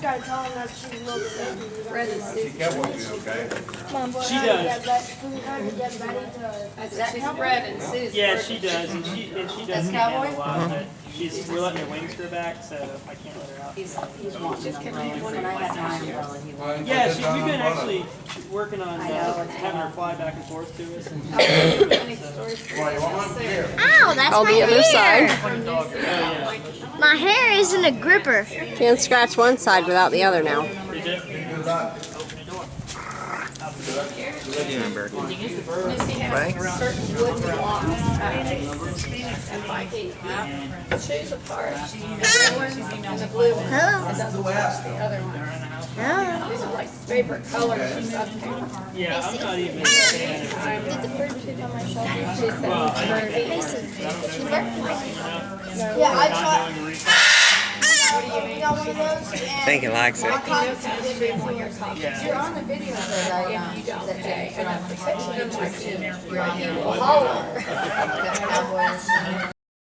gotta tell him that she's a little bit lazy. Cowboy do okay? She does. She's Fred and Sue's. Yeah, she does, and she does Cowboy? a lot, but we're letting her wings grow back, so I can't let her out. He's wanting umbrellas. When I had my umbrella, he wanted. Yeah, we've been actually working on having her fly back and forth to us. Ow, that's All my the other hair. side. My hair isn't a gripper. Can't scratch one side without the other now. Favorite color or something. Yeah, I'm not even a fan of Did the bird poop on my shoulder? Mason, Yeah, I tried. You got one of those? I think he likes it. You're on the video. That